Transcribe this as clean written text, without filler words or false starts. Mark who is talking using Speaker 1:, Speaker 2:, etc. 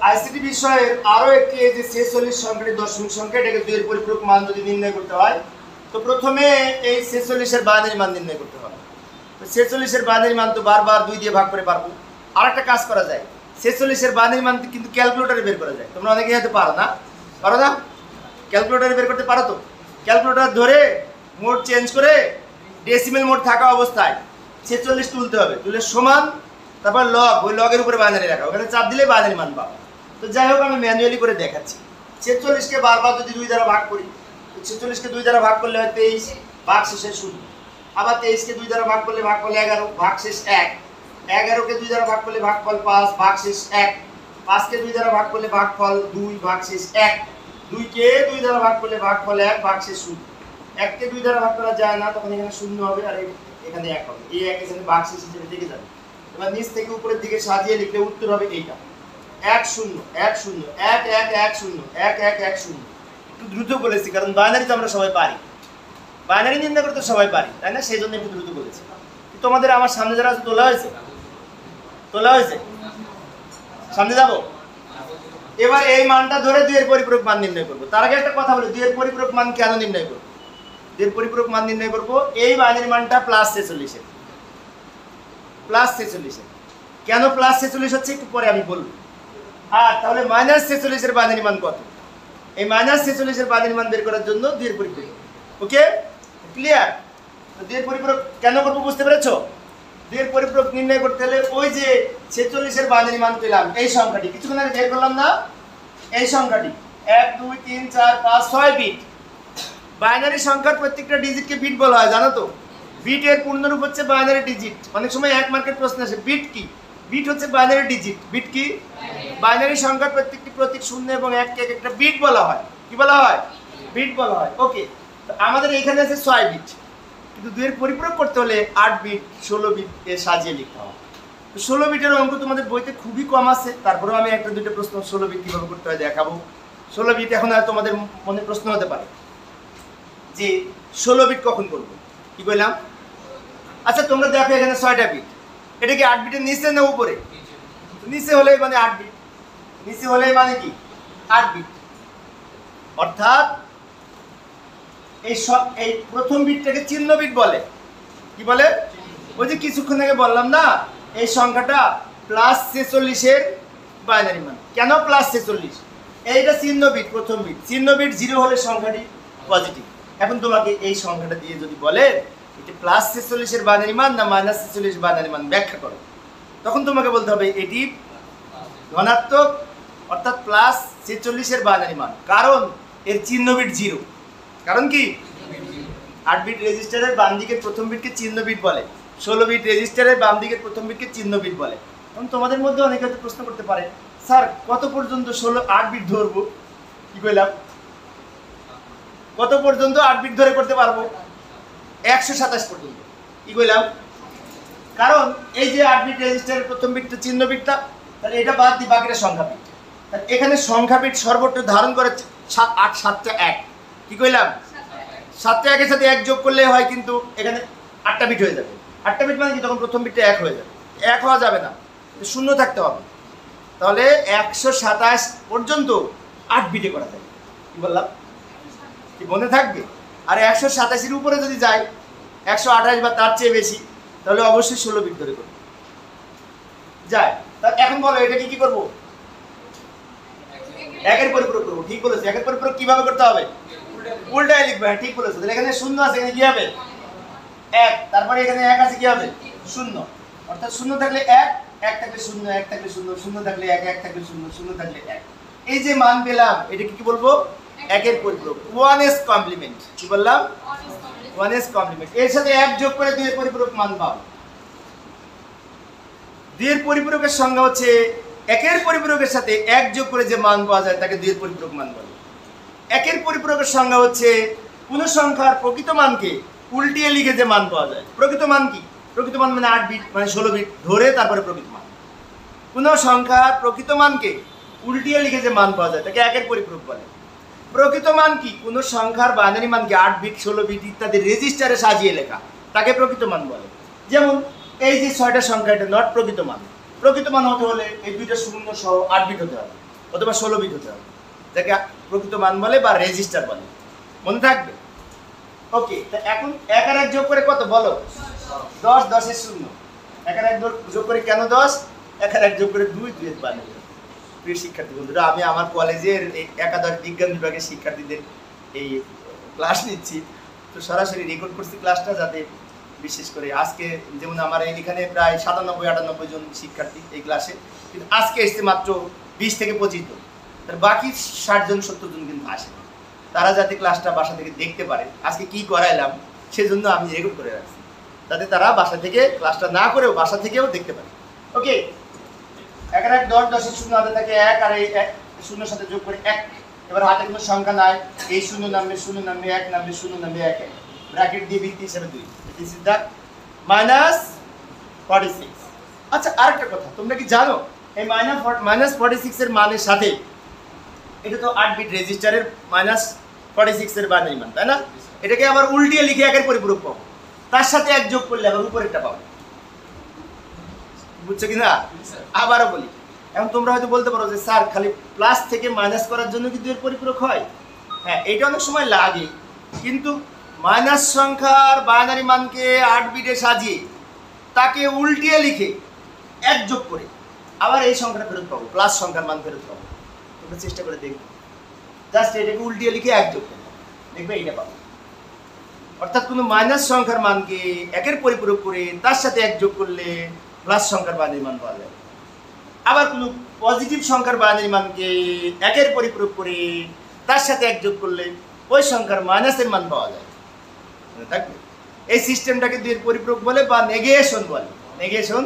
Speaker 1: ICT বিষয়ের আরো একটি এই যে 46 সংখ্যাটি দশমিক সংখ্যা, এটাকে 2 এর পরিপূরক মান যদি নির্ণয় করতে হয় তো প্রথমে এই 46 এর বাইনারি মান নির্ণয় করতে হবে। তো 46 এর বাইনারি মান তো বারবার 2 দিয়ে ভাগ করে পারবো। আরেকটা কাজ করা যায়, 46 এর বাইনারি মান কিন্তু ক্যালকুলেটরে বের করা যায়। তোমরা অনেকেই হয়তো পারো না, পারো না? ক্যালকুলেটরে বের করতে পারো তো? ক্যালকুলেটর ধরে মোড চেঞ্জ করে ডেসিমেল মোড থাকা অবস্থায় 46 তুলতে হবে, তুলে সমান তারপর লগ, ওই লগের উপরে বাইনারি রাখা, ওখানে চাপ দিলে বাইনারি মান পাবো। তো যাই হোক আমি ম্যানুয়ালি করে দেখাচ্ছি। 46কে বারবার যদি 2 দ্বারা ভাগ করি, 46কে 2 দ্বারা ভাগ করলে হয় 23, ভাগ শেষে 0। আবার 23কে 2 দ্বারা ভাগ করলে ভাগফল 11, ভাগ শেষ 1। 11কে 2 দ্বারা ভাগ করলে ভাগফল 5, ভাগ শেষ 1। 5কে 2 দ্বারা ভাগ করলে ভাগফল 2, ভাগ শেষ 1। 2কে 2 দ্বারা ভাগ করলে ভাগফল 1, ভাগ শেষ 0। 1কে 2 দ্বারা ভাগ করা যায় না, তখন এখানে 0 হবে আর এখানে 1 হবে। এই 1 এর সাথে ভাগ শেষ হিসেবে থেকে যাবে। এবার নিচ থেকে উপরের দিকে সাজিয়ে লিখলে উত্তর হবে এইটা 1 0 1 0 1 1 1 0 1 1 1 0। একটু দ্রুত বলেছি কারণ বাইনারি তো আমরা সবাই পারি, বাইনারি নির্ণয় করতে সবাই পারি, তাই না? সেই জন্য একটু দ্রুত বলেছি। তোমাদের আমার সামনে যারা আছে তোলা হয়েছে, তোলা হয়েছে? সামনে যাব। এবার এই মানটা ধরে 2 এর পরিপূরক মান নির্ণয় করব। তার আগে একটা কথা বলি, 2 এর পরিপূরক মান কেন নির্ণয় করব? 2 এর পরিপূরক মান নির্ণয় করব এই বাইনারি মানটা +46 এর, +46 এর। কেন +46 হচ্ছে একটু পরে আমি বলবো। আর তাহলে -46 এর বাইনারি মান কত? এই -46 এর বাইনারি মান বের করার জন্য 2 এর পরিপূরক। ওকে, ক্লিয়ার? তো 2 এর পরিপূরক কেন করব বুঝতে পেরেছো? 2 এর পরিপূরক নির্ণয় করতে হলে ওই যে 46 এর বাইনারি মান পেলাম, এই সংখ্যাটি কিছুক্ষণ আগে বের করলাম না, এই সংখ্যাটি 1 2 3 4 5 6 বিট। বাইনারি সংখ্যার প্রত্যেকটা ডিজিটকে বিট বলা হয়, জানো তো? বিট এর পূর্ণরূপ হচ্ছে বাইনারি ডিজিট। অনেক সময় 1 মার্কের প্রশ্ন আসে, বিট কি? বিট হচ্ছে বাইনারি ডিজিট। বিট কি? বাইনারি সংখ্যার প্রত্যেকটি প্রতীক 0 এবং 1 কে একটা বিট বলা হয়। কি বলা হয়? বিট বলা হয়। ওকে, তো আমাদের এখানে আছে 6 বিট, কিন্তু 2 এর পরিপূরক করতে হলে 8 বিট 16 বিট এ সাজিয়ে লিখতে হবে। তো 16 বিটের অঙ্ক তোমাদের বইতে খুবই কম আছে, তারপরেও আমি একটা দুটো প্রশ্ন 16 বিট কিভাবে করতে হয় দেখাবো। 16 বিট এখন আর তোমাদের মনে প্রশ্ন হতে পারে যে 16 বিট কখন করবো, কি বললাম? আচ্ছা তোমরা দেখো এখানে 6টা বিট, এটা কি 8 বিটের নিচে না উপরে? নিচে হলে মানে 8 বিট, নিচে হলে মানে কি 8 বিট। অর্থাৎ এই প্রথম বিটটাকে চিহ্ন বিট বলে। কি বলে? ওই যে কিছুক্ষণ আগে বললাম না, এই সংখ্যাটা +46 এর বাইনারি মান। কেন +46? এইটা চিহ্ন বিট, প্রথম বিট। চিহ্ন বিট 0 হলে সংখ্যাটি পজিটিভ। এখন তোমাকে এই সংখ্যাটা দিয়ে যদি বলে এটি +46 এর বাইনারি মান না -46 বাইনারি মান ব্যাখ্যা করো, তখন তোমাকে বলতে হবে এটি ধনাত্মক, অর্থাৎ +46 এর বাইনারি মান, কারণ এর চিহ্ন বিট 0। কারণ কি? 8 বিট রেজিস্টারের বাম দিকের প্রথম বিটকে চিহ্ন বিট বলে, 16 বিট রেজিস্টারের বাম দিকের প্রথম বিটকে চিহ্ন বিট বলে। এখন তোমাদের মধ্যে অনেকে হয়তো প্রশ্ন করতে পারে, স্যার কত পর্যন্ত 8 বিট ধরবো? কি কইলাম? কত পর্যন্ত 8 বিট ধরে করতে পারবো? 127 পর্যন্ত। কি কইলাম? কারণ এই যে 8 বিট রেজিস্টারের প্রথম বিটটা চিহ্ন বিটটা, তাহলে এটা বাদ দিয়ে বাকিটা সংখ্যা বিট। তাহলে এখানে সংখ্যা বিট সর্বোচ্চ ধারণ করে 8 7টা 1। কি কইলাম? 7টা 1 এর সাথে 1 যোগ করলে হয় কিন্তু এখানে 8টা বিট হয়ে যাবে। 8টা বিট মানে কি? তখন প্রথম বিটটা 1 হয়ে যাবে। 1 হওয়া যাবে না, 0 থাকতে হবে। তাহলে 127 পর্যন্ত 8 বিটে করা যায়। কি বললাম? কি মনে থাকবে? আর 127 এর উপরে যদি যায়, 128 বা তার চেয়ে বেশি, তাহলে অবশ্যই 16 বিট ধরে করব যায়। তা এখন বলো এটা কি করব? 1 এর পরিপূরক করব। ঠিক বলেছো। 1 এর পরিপূরক কিভাবে করতে হবে? উল্টায় লিখবে। হ্যাঁ ঠিক বলেছো। তাহলে এখানে 0 আছে, এখানে কি হবে? 1। তারপরে এখানে 1 আছে, কি হবে? 0। অর্থাৎ 0 থাকলে 1, 1 থাকলে 0, 1 থাকলে 0, 0 থাকলে 1, 1 থাকলে 0, 0 থাকলে 1। এই যে মান পেলাম, এটাকে কি বলবো? 1 এর পরিপূরক, 1s কমপ্লিমেন্ট। কি বললাম? 1s complement. এর সাথে 1 যোগ করে 2 এর পরিপূরক মান পাবো। 2 এর পরিপূরকের সংজ্ঞা হচ্ছে 1 এর পরিপূরকের সাথে 1 যোগ করে যে মান পাওয়া যায় তাকে 2 এর পরিপূরক মান বলে। 1 এর পরিপূরকের সংজ্ঞা হচ্ছে কোন সংখ্যার প্রকৃত মানকে উল্টিয়ে লিখে যে মান পাওয়া যায়। প্রকৃত মান কি? প্রকৃত মান মানে 8 বিট, মানে 16 বিট ধরে তারপরে প্রকৃত মান। কোন সংখ্যার প্রকৃত মানকে উল্টিয়ে লিখে যে মান পাওয়া যায় তাকে 1 এর পরিপূরক বলে। প্রকৃত মান কি? কোন সংখ্যার বাইনারি মানকে 8 বিট 16 বিট ইত্যাদি রেজিস্টারে সাজিয়ে লেখা, তাকে প্রকৃত মান বলে। যেমন এই যে 6টা সংখ্যা, এটা নট প্রকৃত মান। প্রকৃত মান হতে হলে এই 2টা শূন্য সহ 8 বিট হতে হবে। অথবা 16 বিট হতে হবে, যাকে প্রকৃত মান বলে বা রেজিস্টার বলে, মনে থাকবে। ওকে, তা এখন 1 আর 1 যোগ করে কত বলো? 10, 10 এর 0। 1 আর 1 যোগ করে কেন 10? 1 আর 1 যোগ করে 2, 2 এর 12। প্রিয় শিক্ষার্থী বন্ধুরা, আমি আমার কলেজের একাদশ বিজ্ঞান বিভাগের শিক্ষার্থীদের এই ক্লাস নিচ্ছি, তো সরাসরি রেকর্ড করছি ক্লাসটা, যাতে বিশেষ করে আজকে যেমন আমার এখানে প্রায় 97-98 জন শিক্ষার্থী এই ক্লাসে, কিন্তু আজকে এসছে মাত্র 20 থেকে 25 জন, তার বাকি 60 জন 70 জন কিন্তু আসে। তারা যাতে ক্লাসটা বাসা থেকে দেখতে পারে আজকে কি করাইলাম, সেজন্য আমি রেকর্ড করে রাখছি, যাতে তারা বাসা থেকে ক্লাসটা না করেও বাসা থেকেও দেখতে পারে। ওকে, 1 আর 1 10, 10 এর 0 হাতে থাকে 1, আর এই 0 সাথে যোগ করে 1। এবার হাতে কোনো সংখ্যা নাই, এই 0 নামবে, 0 নামবে, 1 নামবে, 0 নামবে, 1 ব্র্যাকেট দিয়ে ভিত্তি হিসেবে 2। This is the -46। আচ্ছা, আরেকটা কথা, তোমরা কি জানো এই -46 এর মানের সাথে, এটা তো 8 বিট রেজিস্টারের -46 এর বাইনারি মান, তাই না? এটাকে আবার উল্টিয়ে লিখে 1 এর পরিপূরক পাবো, তার সাথে 1 যোগ করলে আবার উপরেরটা পাবো, বুঝছো কি না? আবারও বলি, এখন তোমরা হয়তো বলতে পারো যে স্যার খালি প্লাস থেকে মাইনাস করার জন্য কি 2 এর পরিপূরক হয়? হ্যাঁ, এটা অনেক সময় লাগে, কিন্তু মাইনাস সংখ্যার বাইনারি মানকে 8 বিটে সাজিয়ে তাকে উল্টিয়ে লিখে 1 যোগ করে আবার এই সংখ্যাটা ফেরত পাবো, প্লাস সংখ্যার মান ফেরত পাবো। তোমরা চেষ্টা করে দেখবে, জাস্ট এটাকে উল্টিয়ে লিখে 1 যোগ করবে, দেখবে এইটা পাবো। অর্থাৎ কোনো মাইনাস সংখ্যার মানকে 1 এর পরিপূরক করে তার সাথে 1 যোগ করলে প্লাস সংখ্যার বাইনারি মান পাওয়া যায়। আবার কোনো পজিটিভ সংখ্যার বাইনারি মানকে 1 এর পরিপূরক করে তার সাথে 1 যোগ করলে ওই সংখ্যার মাইনাসের মান পাওয়া যায়। এই সিস্টেমটাকে 2 এর পরিপূরক বলে বা নেগেশন বলে। নেগেশন